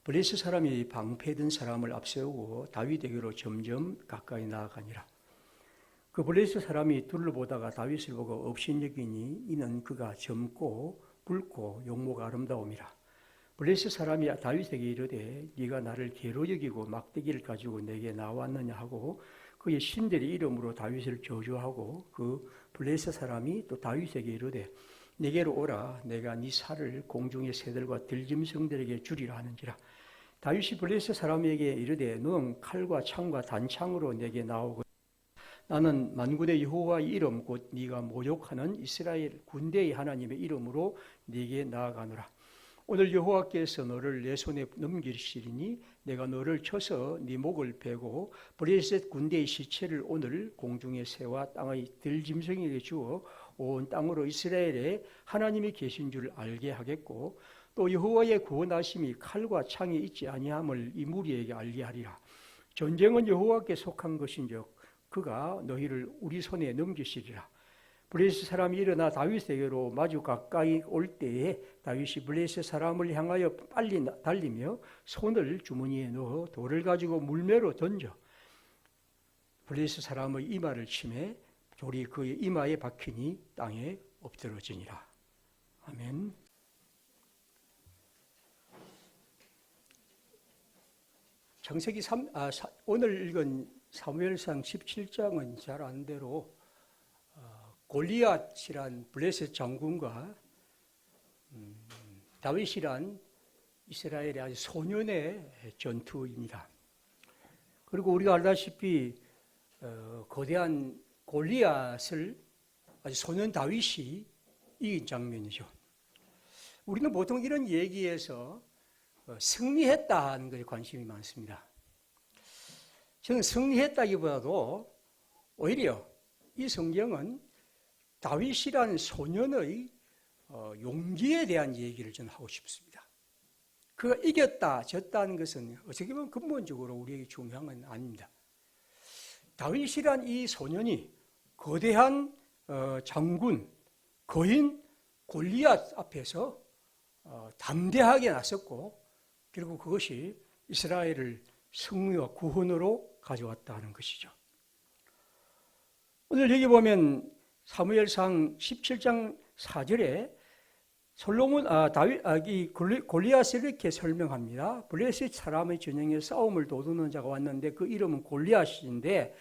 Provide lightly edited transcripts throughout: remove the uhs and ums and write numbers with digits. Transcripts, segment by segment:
블레셋 사람이 방패든 사람을 앞세우고 다윗에게로 점점 가까이 나아가니라. 그 블레셋 사람이 둘러보다가 다윗을 보고 업신여기니 이는 그가 젊고 붉고 용모가 아름다움이라. 블레셋 사람이 다윗에게 이르되 네가 나를 개로 여기고 막대기를 가지고 내게 나왔느냐 하고 그의 신들의 이름으로 다윗을 저주하고 그 블레셋 사람이 또 다윗에게 이르되 내게로 오라 내가 네 살을 공중의 새들과 들짐승들에게 주리라 하는지라. 다윗이 블레셋 사람에게 이르되 너는 칼과 창과 단창으로 내게 나오고 나는 만군의 여호와의 이름 곧 네가 모욕하는 이스라엘 군대의 하나님의 이름으로 네게 나아가노라. 오늘 여호와께서 너를 내 손에 넘기시리니 내가 너를 쳐서 네 목을 베고 블레셋 군대의 시체를 오늘 공중의 새와 땅의 들짐승에게 주어 온 땅으로 이스라엘에 하나님이 계신 줄 알게 하겠고 또 여호와의 구원하심이 칼과 창에 있지 아니함을 이 무리에게 알게 하리라. 전쟁은 여호와께 속한 것인즉 그가 너희를 우리 손에 넘기시리라. 블레셋 사람이 일어나 다윗에게로 마주 가까이 올 때에 다윗이 블레셋 사람을 향하여 빨리 달리며 손을 주머니에 넣어 돌을 가지고 물매로 던져 블레셋 사람의 이마를 치매 돌이 그의 이마에 박히니 땅에 엎드러지니라. 아멘. 창세기 오늘 읽은 사무엘상 17장은 잘 아는 대로 골리앗이란 블레셋 장군과 다윗이란 이스라엘의 아주 소년의 전투입니다. 그리고 우리가 알다시피 거대한 골리앗을 아주 소년 다윗이 이긴 장면이죠. 우리는 보통 이런 얘기에서 승리했다는 것에 관심이 많습니다. 저는 승리했다기보다도 오히려 이 성경은 다윗이라는 소년의 용기에 대한 얘기를 저는 하고 싶습니다. 그가 이겼다, 졌다는 것은 어떻게 보면 근본적으로 우리에게 중요한 건 아닙니다. 다윗이란 이 소년이 거대한 장군, 거인 골리앗 앞에서 담대하게 나섰고 그리고 그것이 이스라엘을 승리와 구원으로 가져왔다는 것이죠. 오늘 여기 보면 사무엘상 17장 4절에 이 골리앗을 이렇게 설명합니다. 블레셋 사람의 전쟁에 싸움을 도두는 자가 왔는데 그 이름은 골리앗인데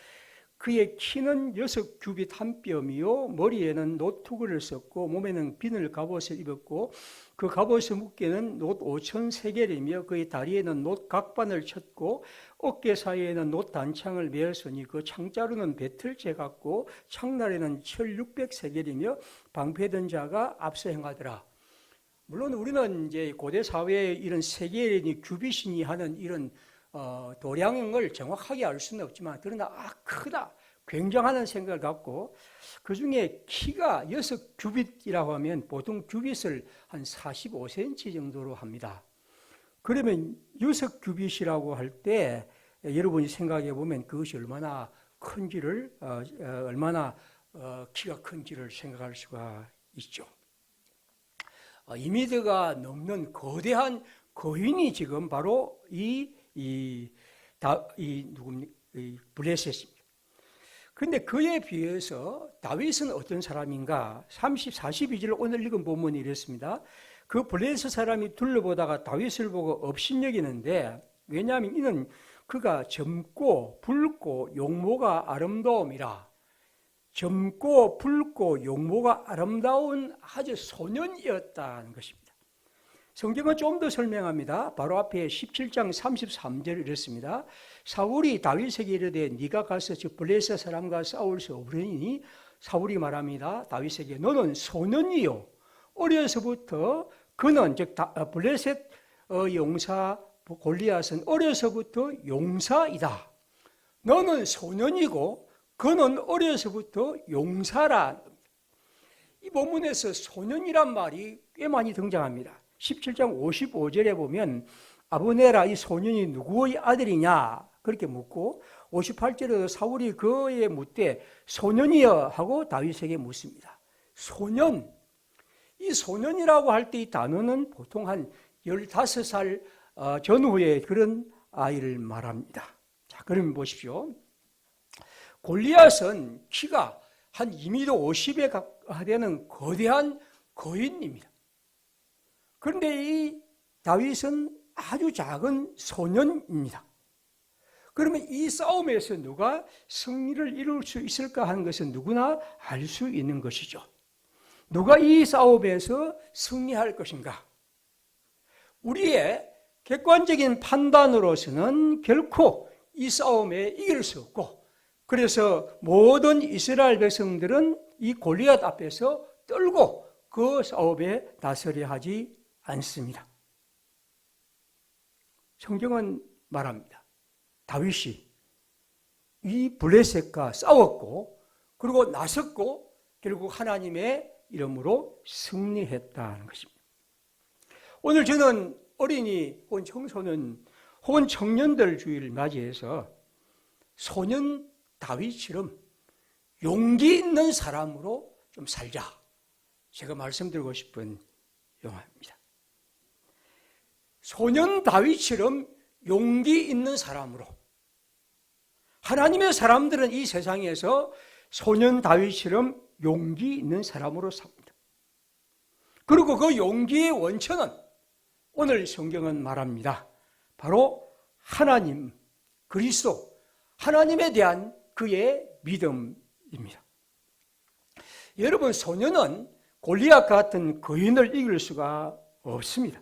그의 키는 6규빗 한 뼘이요 머리에는 노투구를 썼고 몸에는 비늘 갑옷을 입었고 그 갑옷의 무게는 놋 5,000세겔이며 그의 다리에는 놋 각반을 쳤고 어깨 사이에는 놋 단창을 메었으니 그 창자루는 배틀째 같고 창날에는 철 600세겔이며 방패든 자가 앞서 행하더라. 물론 우리는 이제 고대 사회에 이런 세겔이니 규빗이니 하는 이런 도량을 정확하게 알 수는 없지만 그러나 크다, 굉장하다는 생각을 갖고 그 중에 키가 6규빗이라고 하면 보통 규빗을 한 45cm 정도로 합니다. 그러면 6규빗이라고 할 때 여러분이 생각해 보면 그것이 얼마나 큰지를 얼마나 키가 큰지를 생각할 수가 있죠. 2m가 넘는 거대한 거인이 지금 바로 이 블레셋입니다. 그런데 그에 비해서 다윗은 어떤 사람인가? 42절 오늘 읽은 본문이 이랬습니다. 그 블레셋 사람이 둘러보다가 다윗을 보고 업신여기는데 왜냐하면 이는 그가 젊고 붉고 용모가 아름다움이라. 젊고 붉고 용모가 아름다운 아주 소년이었다는 것입니다. 성경은 좀 더 설명합니다. 바로 앞에 17장 33절 이렇습니다. 사울이 다윗에게 이르되 네가 가서 저 블레셋 사람과 싸울 수 없으니 사울이 말합니다. 다윗에게 너는 소년이요 어려서부터 그는 즉 블레셋 용사 골리앗은 어려서부터 용사이다. 너는 소년이고 그는 어려서부터 용사라. 이 본문에서 소년이란 말이 꽤 많이 등장합니다. 17장 55절에 보면 아브네라 이 소년이 누구의 아들이냐 그렇게 묻고 58절에도 사울이 그에 묻되 소년이여 하고 다윗에게 묻습니다. 소년, 이 소년이라고 할 때 이 단어는 보통 한 15살 전후에 그런 아이를 말합니다. 자, 그러면 보십시오. 골리앗은 키가 한 2m 50에 되는 거대한 거인입니다. 그런데 이 다윗은 아주 작은 소년입니다. 그러면 이 싸움에서 누가 승리를 이룰 수 있을까 하는 것은 누구나 알 수 있는 것이죠. 누가 이 싸움에서 승리할 것인가? 우리의 객관적인 판단으로서는 결코 이 싸움에 이길 수 없고, 그래서 모든 이스라엘 백성들은 이 골리앗 앞에서 떨고 그 싸움에 나서려 하지 않습니다. 성경은 말합니다. 다윗이 이 블레셋과 싸웠고, 그리고 나섰고, 결국 하나님의 이름으로 승리했다는 것입니다. 오늘 저는 어린이 혹은 청소년 혹은 청년들 주일을 맞이해서 소년 다윗처럼 용기 있는 사람으로 좀 살자, 제가 말씀드리고 싶은 영화입니다. 소년 다윗처럼 용기 있는 사람으로, 하나님의 사람들은 이 세상에서 소년 다윗처럼 용기 있는 사람으로 삽니다. 그리고 그 용기의 원천은 오늘 성경은 말합니다. 바로 하나님, 그리스도, 하나님에 대한 그의 믿음입니다. 여러분, 소년은 골리앗 같은 거인을 이길 수가 없습니다.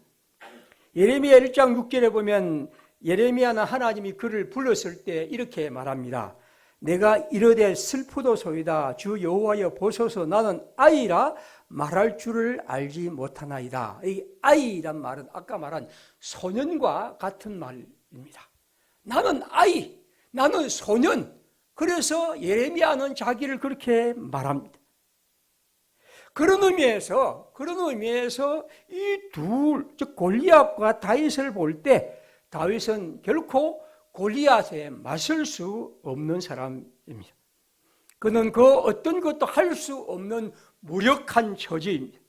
예레미야 1장 6절에 보면 예레미야는 하나님이 그를 불렀을 때 이렇게 말합니다. 내가 이르되 슬프도소이다. 주 여호와여 보소서, 나는 아이라 말할 줄을 알지 못하나이다. 이 아이란 말은 아까 말한 소년과 같은 말입니다. 나는 아이, 나는 소년. 그래서 예레미야는 자기를 그렇게 말합니다. 그런 의미에서 이 둘, 즉 골리앗과 다윗을 볼 때 다윗은 결코 골리앗에 맞설 수 없는 사람입니다. 그는 그 어떤 것도 할 수 없는 무력한 처지입니다.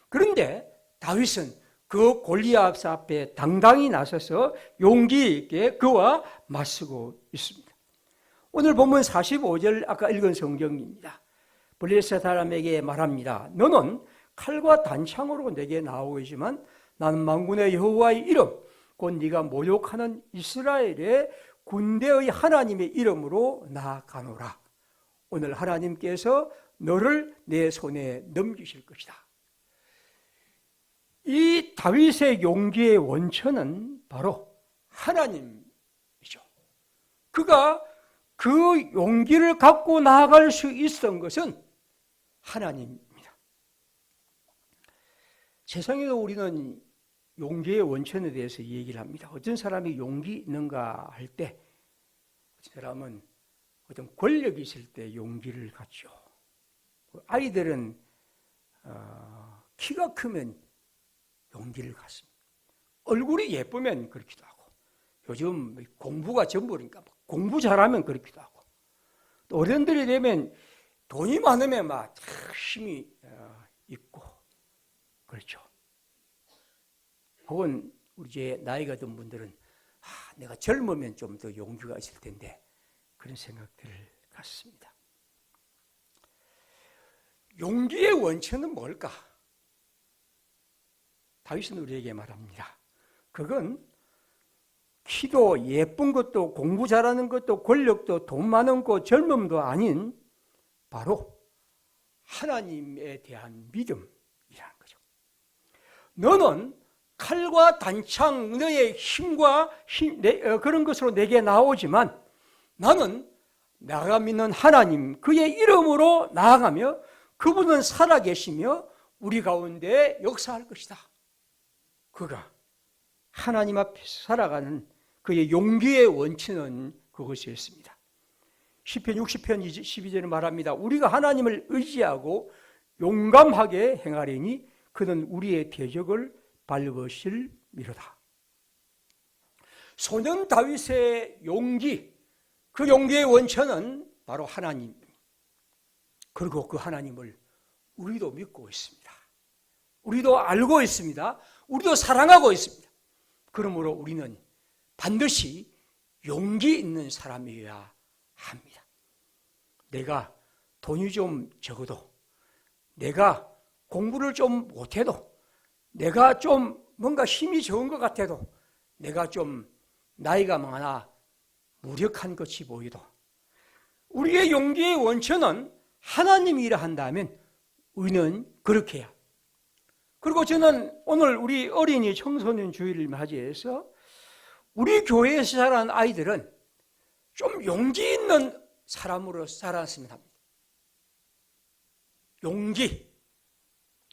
그런데 다윗은 그 골리앗 앞에 당당히 나서서 용기 있게 그와 맞서고 있습니다. 오늘 본문 45절 아까 읽은 성경입니다. 블레셋 사람에게 말합니다. 너는 칼과 단창으로 내게 나오지만 나는 만군의 여호와의 이름, 곧 네가 모욕하는 이스라엘의 군대의 하나님의 이름으로 나아가노라. 오늘 하나님께서 너를 내 손에 넘기실 것이다. 이 다윗의 용기의 원천은 바로 하나님이죠. 그가 그 용기를 갖고 나아갈 수 있었던 것은 하나님입니다. 세상에도 우리는 용기의 원천에 대해서 얘기를 합니다. 어떤 사람이 용기 있는가 할 때, 어떤 사람은 어떤 권력이 있을 때 용기를 갖죠. 아이들은 키가 크면 용기를 갖습니다. 얼굴이 예쁘면 그렇기도 하고, 요즘 공부가 전부니까 공부 잘하면 그렇기도 하고, 또 어른들이 되면 돈이 많으면 막 힘이 있고 그렇죠. 혹은 우리 이제 나이가 든 분들은 내가 젊으면 좀 더 용기가 있을 텐데, 그런 생각들을 갖습니다. 용기의 원천은 뭘까? 다윗은 우리에게 말합니다. 그건 키도 예쁜 것도 공부 잘하는 것도 권력도 돈 많은 것 젊음도 아닌 바로 하나님에 대한 믿음이라는 거죠. 너는 칼과 단창, 너의 힘과 그런 것으로 내게 나오지만 나는 내가 믿는 하나님, 그의 이름으로 나아가며 그분은 살아계시며 우리 가운데 역사할 것이다. 그가 하나님 앞에서 살아가는 그의 용기의 원천은 그것이었습니다. 시편 60편 12절에 말합니다. 우리가 하나님을 의지하고 용감하게 행하리니 그는 우리의 대적을 밟으실 미로다. 소년 다윗의 용기, 그 용기의 원천은 바로 하나님. 그리고 그 하나님을 우리도 믿고 있습니다. 우리도 알고 있습니다. 우리도 사랑하고 있습니다. 그러므로 우리는 반드시 용기 있는 사람이어야 합니다. 내가 돈이 좀 적어도, 내가 공부를 좀 못해도, 내가 좀 뭔가 힘이 적은 것 같아도, 내가 좀 나이가 많아 무력한 것이 보이도, 우리의 용기의 원천은 하나님이 일을 한다면 우리는 그렇게 해야. 그리고 저는 오늘 우리 어린이 청소년 주일을 맞이해서 우리 교회에서 자란 아이들은 좀 용기 있는 사람으로 자랐으면 합니다. 용기,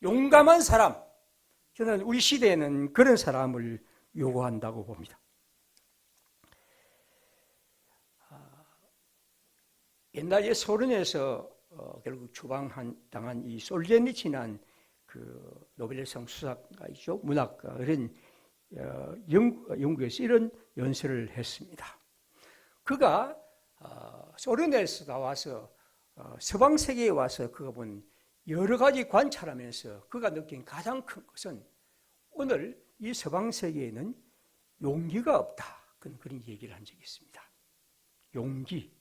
용감한 사람. 저는 우리 시대에는 그런 사람을 요구한다고 봅니다. 옛날에 소련에서 결국 추방당한 이 솔제니치는 그 노벨상 수상가이죠, 문학가, 그런 영국에서 이런 연설을 했습니다. 그가 소련에서 나와서 서방 세계에 와서 그가 본 여러 가지 관찰하면서 그가 느낀 가장 큰 것은 오늘 이 서방 세계에는 용기가 없다. 그런 얘기를 한 적이 있습니다. 용기.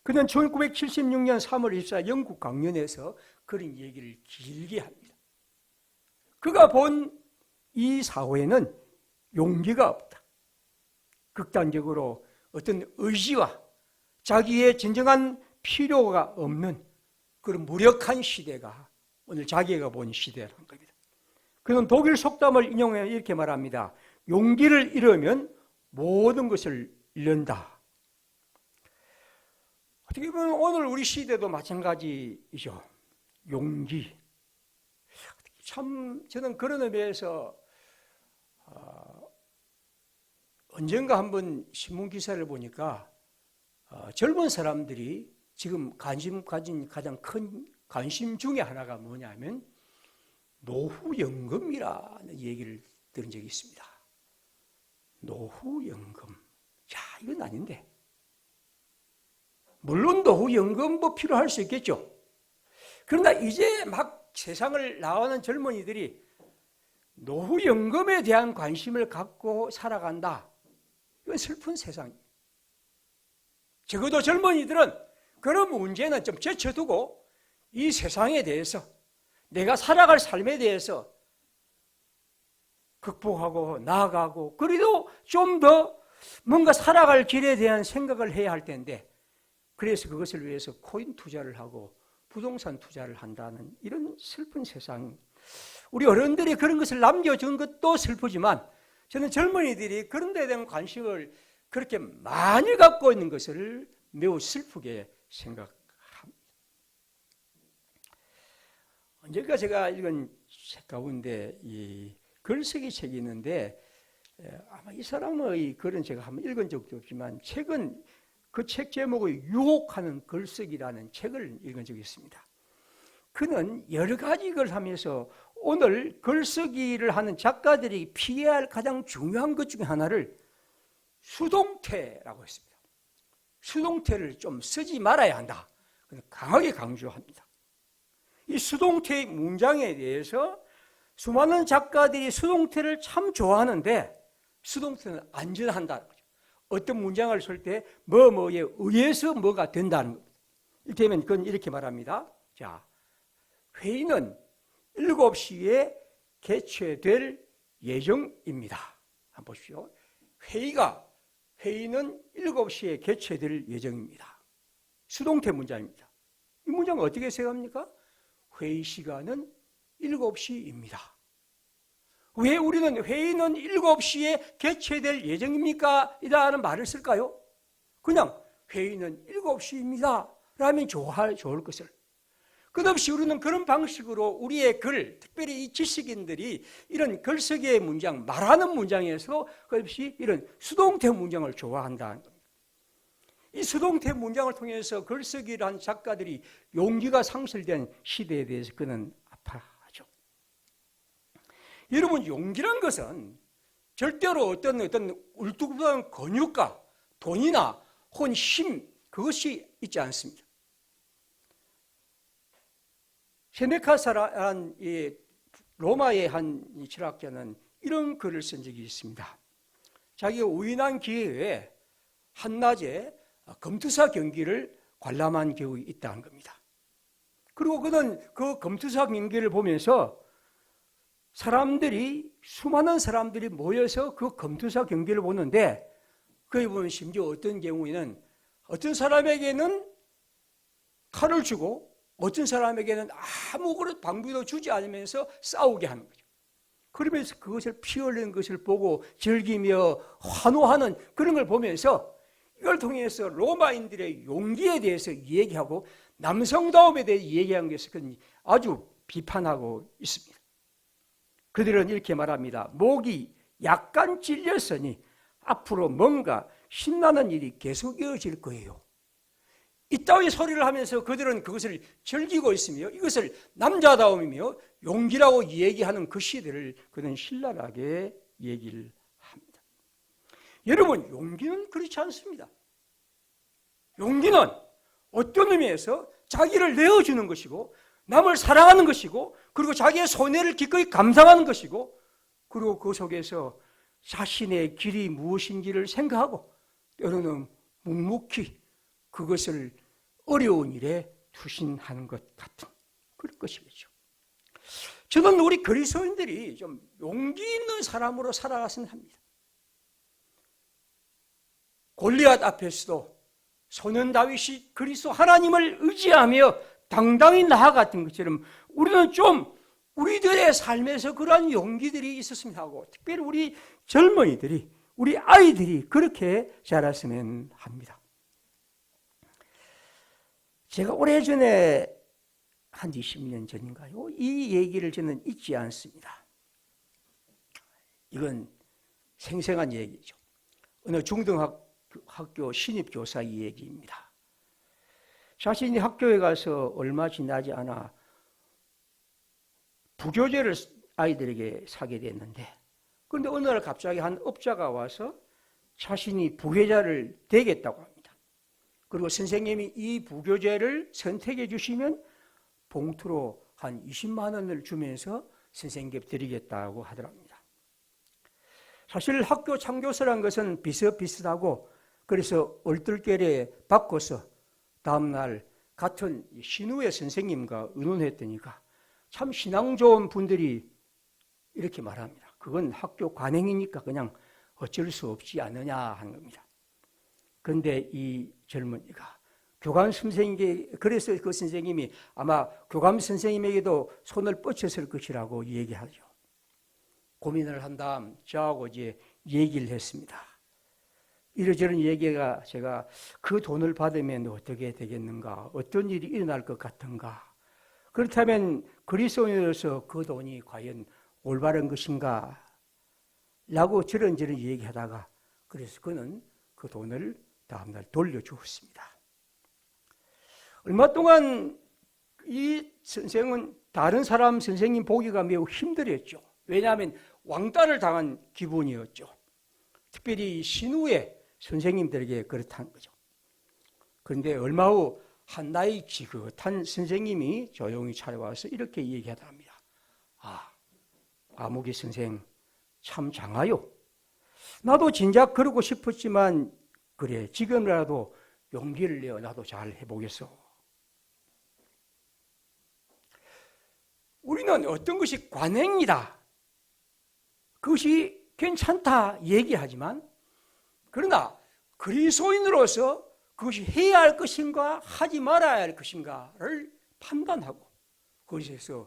그는 1976년 3월 24일 영국 강연에서 그런 얘기를 길게 합니다. 그가 본 이 사회는 용기가 없다. 극단적으로 어떤 의지와 자기의 진정한 필요가 없는 그런 무력한 시대가 오늘 자기가 본 시대라는 겁니다. 그는 독일 속담을 인용해 이렇게 말합니다. 용기를 잃으면 모든 것을 잃는다. 어떻게 보면 오늘 우리 시대도 마찬가지이죠. 용기. 참 저는 그런 의미에서 언젠가 한번 신문 기사를 보니까 젊은 사람들이 지금 가진 가장 큰 관심 중에 하나가 뭐냐면 노후연금이라는 얘기를 들은 적이 있습니다. 노후연금. 야, 이건 아닌데. 물론 노후연금 뭐 필요할 수 있겠죠. 그러나 이제 막 세상을 나오는 젊은이들이 노후연금에 대한 관심을 갖고 살아간다. 이건 슬픈 세상입니다. 적어도 젊은이들은 그런 문제는 좀 제쳐두고 이 세상에 대해서 내가 살아갈 삶에 대해서 극복하고 나아가고 그래도 좀 더 뭔가 살아갈 길에 대한 생각을 해야 할 텐데 그래서 그것을 위해서 코인 투자를 하고 부동산 투자를 한다는 이런 슬픈 세상. 우리 어른들이 그런 것을 남겨준 것도 슬프지만 저는 젊은이들이 그런 데에 대한 관심을 그렇게 많이 갖고 있는 것을 매우 슬프게 생각합니다. 언젠가 제가 읽은 책 가운데 이 글쓰기 책이 있는데 아마 이 사람의 글은 제가 한번 읽은 적도 없지만 책은 그 책 제목이 유혹하는 글쓰기라는 책을 읽은 적이 있습니다. 그는 여러 가지 걸 하면서 오늘 글쓰기를 하는 작가들이 피해야 할 가장 중요한 것 중에 하나를 수동태라고 했습니다. 수동태를 좀 쓰지 말아야 한다. 강하게 강조합니다. 이 수동태의 문장에 대해서 수많은 작가들이 수동태를 참 좋아하는데 수동태는 안전한다는 거죠. 어떤 문장을 쓸 때 뭐뭐에 의해서 뭐가 된다는 겁니다. 이를테면 그건 이렇게 말합니다. 자, 회의는 7시에 개최될 예정입니다. 한번 보십시오. 회의는 7시에 개최될 예정입니다. 수동태 문장입니다. 이 문장은 어떻게 해석합니까? 회의 시간은 7시입니다. 왜 우리는 회의는 7시에 개최될 예정입니까? 이라는 말을 쓸까요? 그냥 회의는 7시입니다. 라면 좋을 것을. 끝없이 우리는 그런 방식으로 우리의 글, 특별히 이 지식인들이 이런 글쓰기의 문장, 말하는 문장에서 끝없이 이런 수동태 문장을 좋아한다는 겁니다. 이 수동태 문장을 통해서 글쓰기를 한 작가들이 용기가 상실된 시대에 대해서 그는 아파하죠. 여러분, 용기란 것은 절대로 어떤 울퉁불퉁한 근육과 돈이나 혹은 힘, 그것이 있지 않습니다. 세네카사라는 로마의 한 철학자는 이런 글을 쓴 적이 있습니다. 자기가 우연한 기회에 한낮에 검투사 경기를 관람한 기억이 있다는 겁니다. 그리고 그는 그 검투사 경기를 보면서 수많은 사람들이 모여서 그 검투사 경기를 보는데, 거기 보면 심지어 어떤 경우에는 어떤 사람에게는 칼을 주고 어떤 사람에게는 아무것도 방비도 주지 않으면서 싸우게 하는 거죠. 그러면서 그것을 피 흘리는 것을 보고 즐기며 환호하는 그런 걸 보면서 이걸 통해서 로마인들의 용기에 대해서 얘기하고 남성다움에 대해 얘기한 것을 아주 비판하고 있습니다. 그들은 이렇게 말합니다. 목이 약간 찔렸으니 앞으로 뭔가 신나는 일이 계속 이어질 거예요. 이따위 소리를 하면서 그들은 그것을 즐기고 있으며 이것을 남자다움이며 용기라고 얘기하는 그 시대를 그는 신랄하게 얘기를 합니다. 여러분, 용기는 그렇지 않습니다. 용기는 어떤 의미에서 자기를 내어주는 것이고 남을 사랑하는 것이고 그리고 자기의 손해를 기꺼이 감당하는 것이고 그리고 그 속에서 자신의 길이 무엇인지를 생각하고 때로는 묵묵히 그것을 어려운 일에 투신하는 것 같은 그런 것이겠죠. 저는 우리 그리스도인들이 좀 용기 있는 사람으로 살아갔으면 합니다. 골리앗 앞에서도 소년 다윗이 그리스도 하나님을 의지하며 당당히 나아갔던 것처럼 우리는 좀 우리들의 삶에서 그러한 용기들이 있었으면 하고 특별히 우리 젊은이들이 우리 아이들이 그렇게 자랐으면 합니다. 제가 오래전에 한 20년 전인가요? 이 얘기를 저는 잊지 않습니다. 이건 생생한 얘기죠. 어느 중등학교 신입교사 이 얘기입니다. 자신이 학교에 가서 얼마 지나지 않아 부교재를 아이들에게 사게 됐는데 그런데 어느 날 갑자기 한 업자가 와서 자신이 부교재를 대겠다고 합니다. 그리고 선생님이 이 부교재를 선택해 주시면 봉투로 한 20만 원을 주면서 선생님께 드리겠다고 하더랍니다. 사실 학교 참교사란 것은 비슷비슷하고 그래서 얼떨결에 바꿔서 다음날 같은 신우의 선생님과 의논했더니까 참 신앙 좋은 분들이 이렇게 말합니다. 그건 학교 관행이니까 그냥 어쩔 수 없지 않느냐 하는 겁니다. 그런데 이 젊은이가 교감 선생님께 그래서 그 선생님이 아마 교감 선생님에게도 손을 뻗쳤을 것이라고 얘기하죠. 고민을 한 다음 저하고 이제 얘기를 했습니다. 이러저런 얘기가 제가 그 돈을 받으면 어떻게 되겠는가? 어떤 일이 일어날 것 같은가? 그렇다면 그리스도인으로서 그 돈이 과연 올바른 것인가? 라고 저런저런 얘기하다가 그래서 그는 그 돈을 다음날 돌려주었습니다. 얼마 동안 이 선생은 다른 사람 선생님 보기가 매우 힘들었죠. 왜냐하면 왕따를 당한 기분이었죠. 특별히 신우의 선생님들에게 그렇다는 거죠. 그런데 얼마 후 한 나이 지긋한 선생님이 조용히 찾아와서 이렇게 얘기하답니다. 아무개 선생 참 장하요. 나도 진작 그러고 싶었지만 그래 지금이라도 용기를 내어 나도 잘 해보겠어. 우리는 어떤 것이 관행이다, 그것이 괜찮다 얘기하지만 그러나 그리스도인으로서 그것이 해야 할 것인가 하지 말아야 할 것인가를 판단하고 그것에서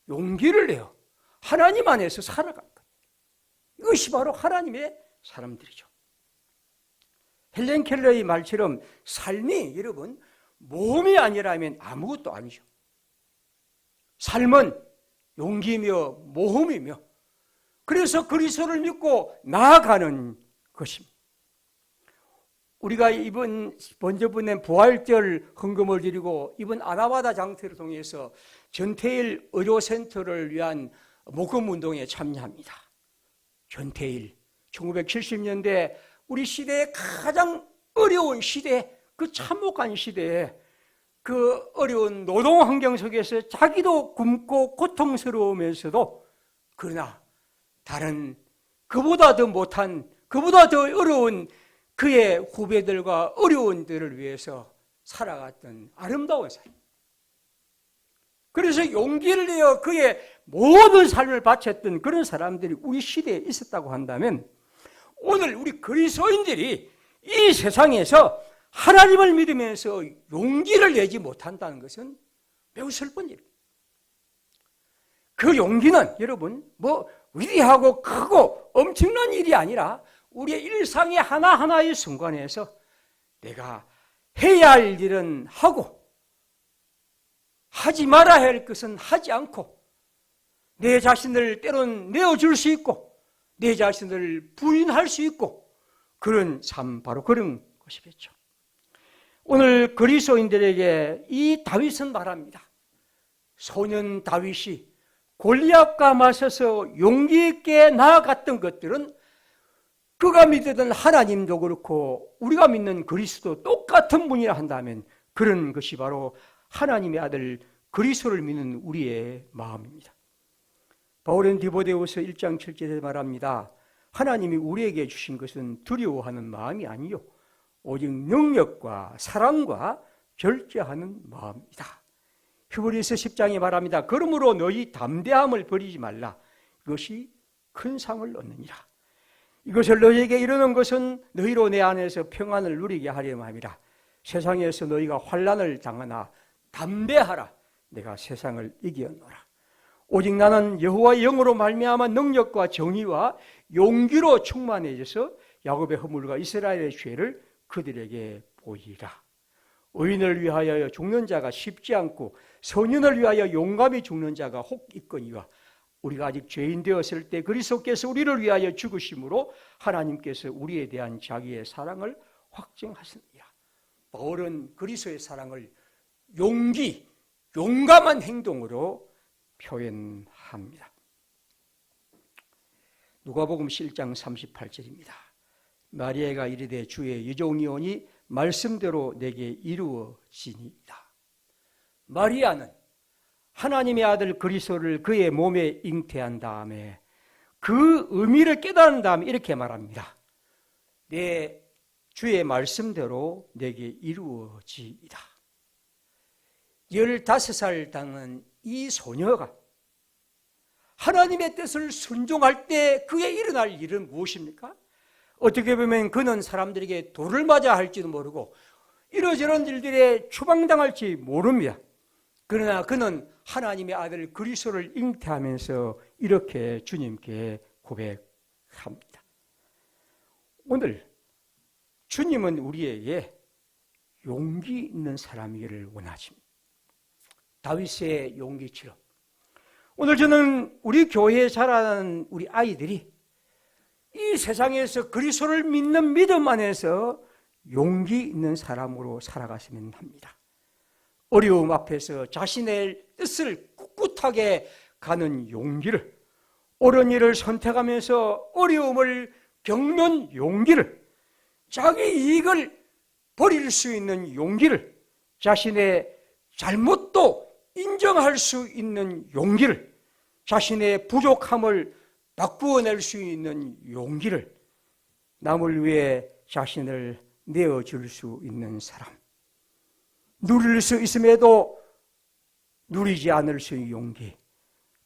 용기를 내어 하나님 안에서 살아갈 것. 이것이 바로 하나님의 사람들이죠. 헬렌 켈러의 말처럼 삶이 여러분 모험이 아니라면 아무것도 아니죠. 삶은 용기며 모험이며 그래서 그리스도를 믿고 나아가는 것입니다. 우리가 이번 먼저 보낸 부활절 헌금을 드리고 이번 아나바다 장터를 통해서 전태일 의료센터를 위한 모금운동에 참여합니다. 전태일 1970년대 우리 시대의 가장 어려운 시대, 그 참혹한 시대에 그 어려운 노동 환경 속에서 자기도 굶고 고통스러우면서도 그러나 다른 그보다 더 못한, 그보다 더 어려운 그의 후배들과 어려운들을 위해서 살아갔던 아름다운 삶. 그래서 용기를 내어 그의 모든 삶을 바쳤던 그런 사람들이 우리 시대에 있었다고 한다면, 오늘 우리 그리스도인들이 이 세상에서 하나님을 믿으면서 용기를 내지 못한다는 것은 매우 슬픈 일입니다. 그 용기는 여러분 위대하고 크고 엄청난 일이 아니라 우리의 일상의 하나하나의 순간에서 내가 해야 할 일은 하고 하지 말아야 할 것은 하지 않고 내 자신을 때론 내어줄 수 있고 내 자신을 부인할 수 있고 그런 삶, 바로 그런 것이겠죠. 오늘 그리스도인들에게 이 다윗은 말합니다. 소년 다윗이 골리앗과 맞서서 용기 있게 나아갔던 것들은 그가 믿던 하나님도 그렇고 우리가 믿는 그리스도 똑같은 분이라 한다면 그런 것이 바로 하나님의 아들 그리스도를 믿는 우리의 마음입니다. 바울은 디모데후서 1장 7절에 말합니다. 하나님이 우리에게 주신 것은 두려워하는 마음이 아니요 오직 능력과 사랑과 절제하는 마음이다. 히브리서 10장에 말합니다. 그러므로 너희 담대함을 버리지 말라. 이것이 큰 상을 얻느니라. 이것을 너희에게 이르는 것은 너희로 내 안에서 평안을 누리게 하려 함이라. 세상에서 너희가 환난을 당하나 담대하라. 내가 세상을 이겼노라. 오직 나는 여호와의 영으로 말미암아 능력과 정의와 용기로 충만해져서 야곱의 허물과 이스라엘의 죄를 그들에게 보이라. 의인을 위하여 죽는 자가 쉽지 않고 선인을 위하여 용감히 죽는 자가 혹 있거니와 우리가 아직 죄인 되었을 때 그리스도께서 우리를 위하여 죽으심으로 하나님께서 우리에 대한 자기의 사랑을 확증하시느니라. 바울은 그리스도의 사랑을 용감한 행동으로 표현합니다. 누가복음 7장 38절입니다. 마리아가 이르되 주의 여종이 오니 말씀대로 내게 이루어지니이다. 마리아는 하나님의 아들 그리스도를 그의 몸에 잉태한 다음에 그 의미를 깨달은 다음에 이렇게 말합니다. 내 주의 말씀대로 내게 이루어지이다. 15살 당한 이 소녀가 하나님의 뜻을 순종할 때 그에 일어날 일은 무엇입니까? 어떻게 보면 그는 사람들에게 돌을 맞아 할지도 모르고 이러저런 일들에 추방당할지 모릅니다. 그러나 그는 하나님의 아들 그리스도를 잉태하면서 이렇게 주님께 고백합니다. 오늘 주님은 우리에게 용기 있는 사람이기를 원하십니다. 다윗의 용기처럼 오늘 저는 우리 교회에 자라는 우리 아이들이 이 세상에서 그리스도를 믿는 믿음 안에서 용기 있는 사람으로 살아갔으면 합니다. 어려움 앞에서 자신의 뜻을 꿋꿋하게 가는 용기를, 옳은 일을 선택하면서 어려움을 겪는 용기를, 자기 이익을 버릴 수 있는 용기를, 자신의 잘못도 인정할 수 있는 용기를, 자신의 부족함을 바꾸어낼 수 있는 용기를, 남을 위해 자신을 내어줄 수 있는 사람, 누릴 수 있음에도 누리지 않을 수 있는 용기,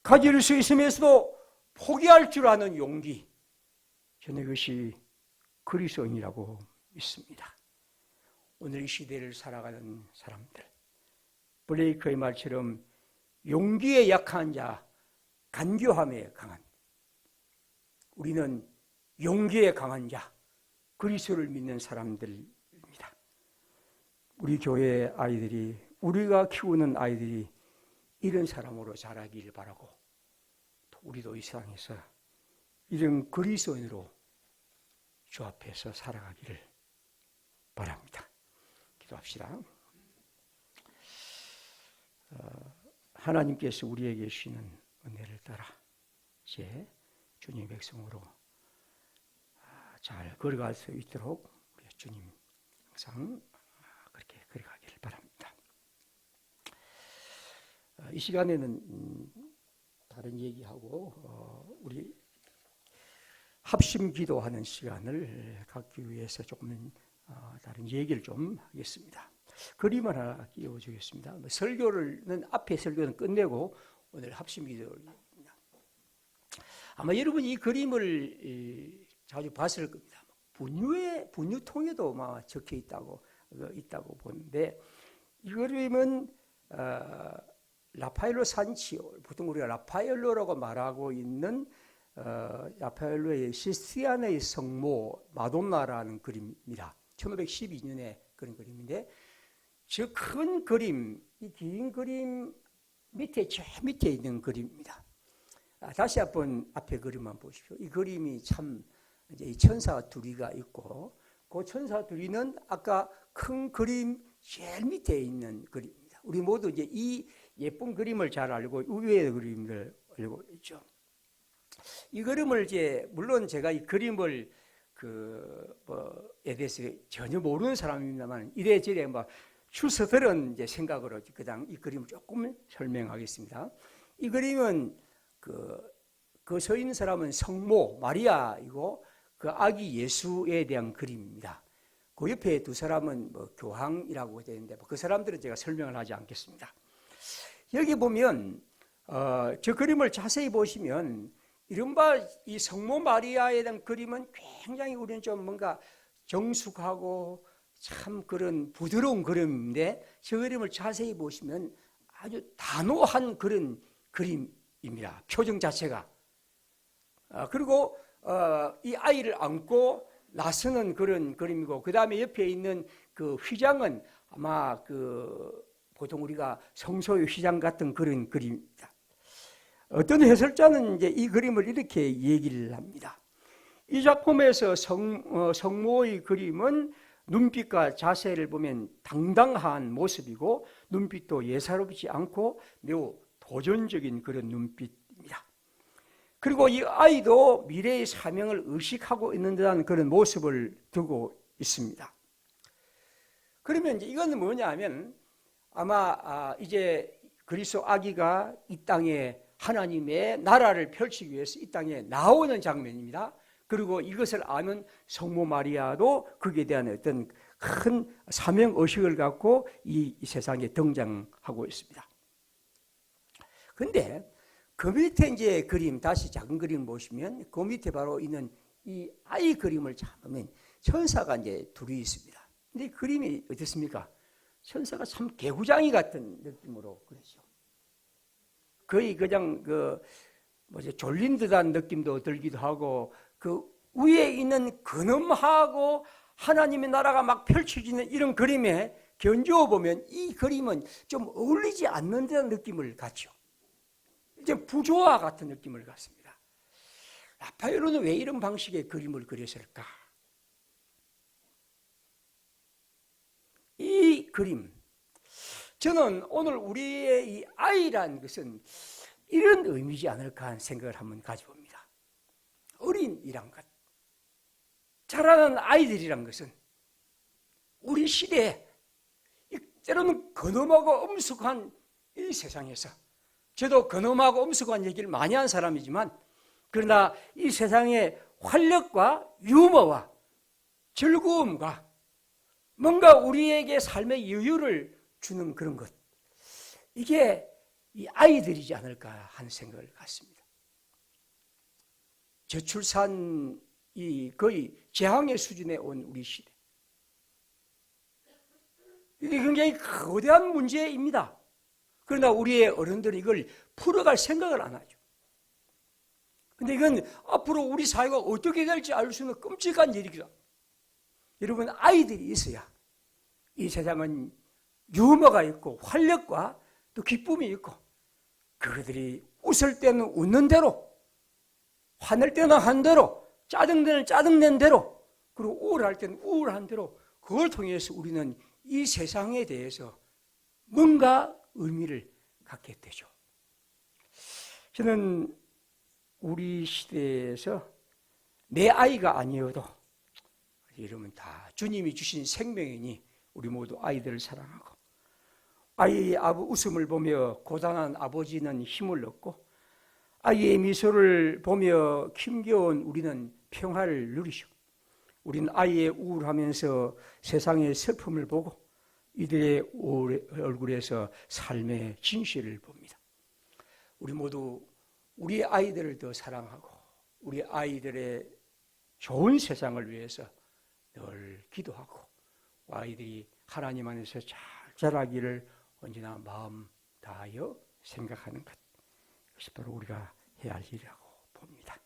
가질 수 있으면서도 포기할 줄 아는 용기, 저는 이것이 그리스도인이라고 믿습니다. 오늘 이 시대를 살아가는 사람들, 블레이크의 말처럼 용기에 약한 자, 간교함에 강한, 우리는 용기에 강한 자, 그리스도를 믿는 사람들입니다. 우리 교회 아이들이, 우리가 키우는 아이들이 이런 사람으로 자라기를 바라고, 또 우리도 이 세상에서 이런 그리스도인으로 주 앞에서 살아가기를 바랍니다. 기도합시다. 하나님께서 우리에게 주시는 은혜를 따라 이제 주님의 백성으로 잘 걸어갈 수 있도록 우리 주님 항상 그렇게 걸어가기를 바랍니다. 이 시간에는 다른 얘기하고 우리 합심 기도하는 시간을 갖기 위해서 조금 다른 얘기를 좀 하겠습니다. 그림을 하나 띄워주겠습니다. 설교는 앞에 설교는 끝내고 오늘 합심 기도를 합니다. 아마 여러분이 이 그림을 자주 봤을 겁니다. 분유통에도 막 적혀 있다고 보는데, 이 그림은 라파엘로 산치오, 보통 우리가 라파엘로라고 말하고 있는 라파엘로의 시스티아나의 성모 마돈나라는 그림입니다. 1512년에 그런 그림인데, 저 큰 그림, 이 긴 그림 밑에 저 밑에 있는 그림입니다. 다시 한번 앞에 그림만 보십시오. 이 그림이 참 이제 이 천사 둘이가 있고, 그 천사 둘이는 아까 큰 그림 제일 밑에 있는 그림입니다. 우리 모두 이제 이 예쁜 그림을 잘 알고 위의 그림을 알고 있죠. 이 그림을 이제 물론 제가 이 그림을 에 대해서 전혀 모르는 사람입니다만 이래저래 막 추서들은 이제 생각으로 그냥 이 그림을 조금 설명하겠습니다. 이 그림은 그 서 있는 사람은 성모 마리아이고 그 아기 예수에 대한 그림입니다. 그 옆에 두 사람은 교황이라고 되는데 그 사람들은 제가 설명을 하지 않겠습니다. 여기 보면 저 그림을 자세히 보시면 이른바 이 성모 마리아에 대한 그림은 굉장히 우리는 좀 뭔가 정숙하고 참 그런 부드러운 그림인데, 저 그림을 자세히 보시면 아주 단호한 그런 그림입니다. 표정 자체가. 그리고 이 아이를 안고 나서는 그런 그림이고, 그 다음에 옆에 있는 그 휘장은 아마 보통 우리가 성소의 휘장 같은 그런 그림입니다. 어떤 해설자는 이제 이 그림을 이렇게 얘기를 합니다. 이 작품에서 성모의 그림은 눈빛과 자세를 보면 당당한 모습이고, 눈빛도 예사롭지 않고 매우 도전적인 그런 눈빛입니다. 그리고 이 아이도 미래의 사명을 의식하고 있는 듯한 그런 모습을 두고 있습니다. 그러면 이제 이건 뭐냐 하면, 아마 이제 그리스도 아기가 이 땅에 하나님의 나라를 펼치기 위해서 이 땅에 나오는 장면입니다. 그리고 이것을 아는 성모 마리아도 거기에 대한 어떤 큰 사명의식을 갖고 이 세상에 등장하고 있습니다. 그런데 그 밑에 이제 그림, 다시 작은 그림 보시면 그 밑에 바로 있는 이 아이 그림을 잡으면 천사가 이제 둘이 있습니다. 근데 이 그림이 어떻습니까? 천사가 참 개구장이 같은 느낌으로 그러죠. 거의 그냥 졸린 듯한 느낌도 들기도 하고, 그 위에 있는 근엄하고 하나님의 나라가 막 펼쳐지는 이런 그림에 견주어 보면 이 그림은 좀 어울리지 않는 듯한 느낌을 갖죠. 이제 부조화 같은 느낌을 갖습니다. 라파엘로는 왜 이런 방식의 그림을 그렸을까? 이 그림, 저는 오늘 우리의 이 아이란 것은 이런 의미지 않을까 하는 생각을 한번 가져봅니다. 어린이란 것, 자라는 아이들이란 것은 우리 시대에 때로는 근엄하고 엄숙한 이 세상에서, 저도 근엄하고 엄숙한 얘기를 많이 한 사람이지만, 그러나 이 세상의 활력과 유머와 즐거움과 뭔가 우리에게 삶의 여유를 주는 그런 것, 이게 이 아이들이지 않을까 하는 생각을 갖습니다. 저출산이 거의 재앙의 수준에 온 우리 시대, 이게 굉장히 거대한 문제입니다. 그러나 우리의 어른들이 이걸 풀어갈 생각을 안 하죠. 그런데 이건 앞으로 우리 사회가 어떻게 될지 알 수 있는 끔찍한 일이기도 합니다. 여러분, 아이들이 있어야 이 세상은 유머가 있고 활력과 또 기쁨이 있고, 그들이 웃을 때는 웃는 대로, 화낼 때는 한 대로, 짜증 때는 짜증낸 대로, 그리고 우울할 때는 우울한 대로, 그걸 통해서 우리는 이 세상에 대해서 뭔가 의미를 갖게 되죠. 저는 우리 시대에서 내 아이가 아니어도, 이러면 다 주님이 주신 생명이니 우리 모두 아이들을 사랑하고, 아이의 웃음을 보며 고단한 아버지는 힘을 얻고, 아이의 미소를 보며 힘겨운 우리는 평화를 누리시고 우린 아이의 우울하면서 세상의 슬픔을 보고 이들의 얼굴에서 삶의 진실을 봅니다. 우리 모두 우리 아이들을 더 사랑하고 우리 아이들의 좋은 세상을 위해서 늘 기도하고 아이들이 하나님 안에서 잘 자라기를 언제나 마음 다하여 생각하는 것, 그것이 바로 우리가 해야 할 일이라고 봅니다.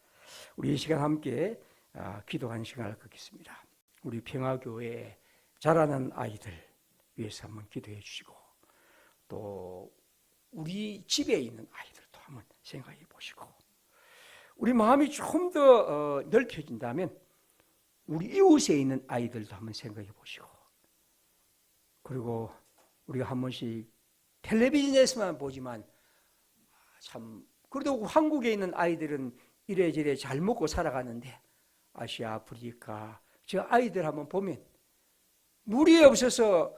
우리 이 시간 함께 기도하는 시간을 갖겠습니다. 우리 평화교회에 자라는 아이들 위해서 한번 기도해 주시고 또 우리 집에 있는 아이들도 한번 생각해 보시고 우리 마음이 좀 더 넓혀진다면 우리 이웃에 있는 아이들도 한번 생각해 보시고 그리고 우리가 한 번씩 텔레비전에서만 보지만 참 그래도 한국에 있는 아이들은 이래저래 잘 먹고 살아가는데 아시아, 아프리카 저 아이들 한번 보면 물이 없어서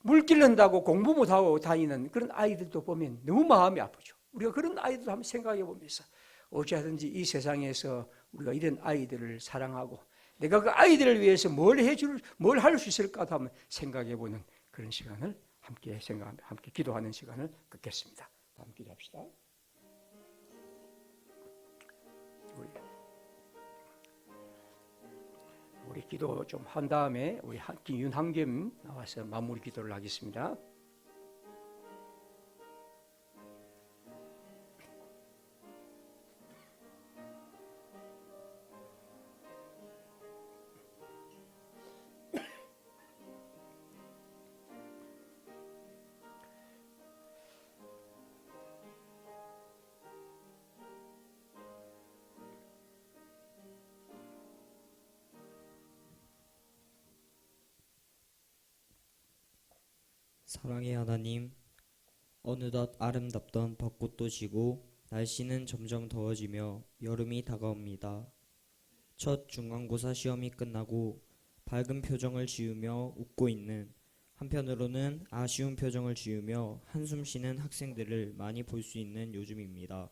물 길른다고 공부 못하고 다니는 그런 아이들도 보면 너무 마음이 아프죠. 우리가 그런 아이들도 한번 생각해 보면서 어찌하든지 이 세상에서 우리가 이런 아이들을 사랑하고 내가 그 아이들을 위해서 뭘 할 수 있을까도 한번 생각해 보는 그런 시간을 함께 함께 기도하는 시간을 갖겠습니다. 함께 기도합시다. 우리 기도 좀 한 다음에 우리 윤한겸 나와서 마무리 기도를 하겠습니다. 사랑의 하나님, 어느덧 아름답던 벚꽃도 지고 날씨는 점점 더워지며 여름이 다가옵니다. 첫 중간고사 시험이 끝나고 밝은 표정을 지으며 웃고 있는, 한편으로는 아쉬운 표정을 지으며 한숨 쉬는 학생들을 많이 볼 수 있는 요즘입니다.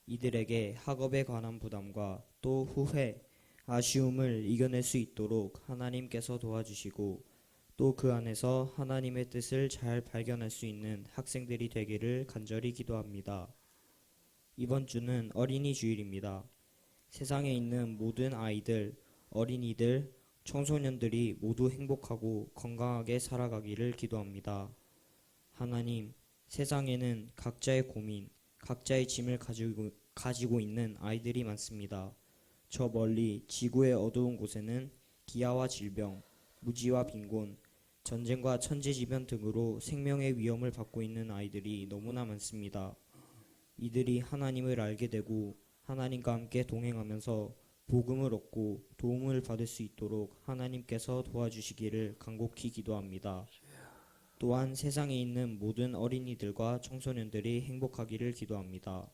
이들에게 학업에 관한 부담과 또 후회, 아쉬움을 이겨낼 수 있도록 하나님께서 도와주시고 또 그 안에서 하나님의 뜻을 잘 발견할 수 있는 학생들이 되기를 간절히 기도합니다. 이번 주는 어린이 주일입니다. 세상에 있는 모든 아이들, 어린이들, 청소년들이 모두 행복하고 건강하게 살아가기를 기도합니다. 하나님, 세상에는 각자의 고민, 각자의 짐을 가지고 있는 아이들이 많습니다. 저 멀리 지구의 어두운 곳에는 기아와 질병, 무지와 빈곤, 전쟁과 천재지변 등으로 생명의 위험을 받고 있는 아이들이 너무나 많습니다. 이들이 하나님을 알게 되고 하나님과 함께 동행하면서 복음을 얻고 도움을 받을 수 있도록 하나님께서 도와주시기를 간곡히 기도합니다. 또한 세상에 있는 모든 어린이들과 청소년들이 행복하기를 기도합니다.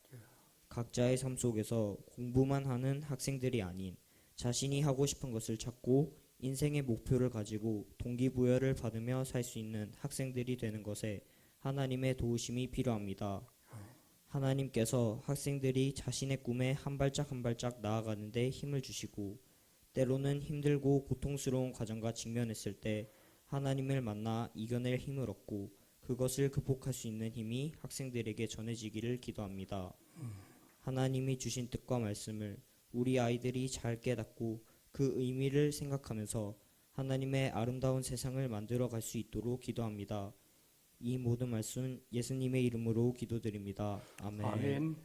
각자의 삶 속에서 공부만 하는 학생들이 아닌 자신이 하고 싶은 것을 찾고 인생의 목표를 가지고 동기부여를 받으며 살 수 있는 학생들이 되는 것에 하나님의 도우심이 필요합니다. 하나님께서 학생들이 자신의 꿈에 한 발짝 한 발짝 나아가는 데 힘을 주시고 때로는 힘들고 고통스러운 과정과 직면했을 때 하나님을 만나 이겨낼 힘을 얻고 그것을 극복할 수 있는 힘이 학생들에게 전해지기를 기도합니다. 하나님이 주신 뜻과 말씀을 우리 아이들이 잘 깨닫고 그 의미를 생각하면서 하나님의 아름다운 세상을 만들어 갈 수 있도록 기도합니다. 이 모든 말씀 예수님의 이름으로 기도드립니다. 아멘. 아멘.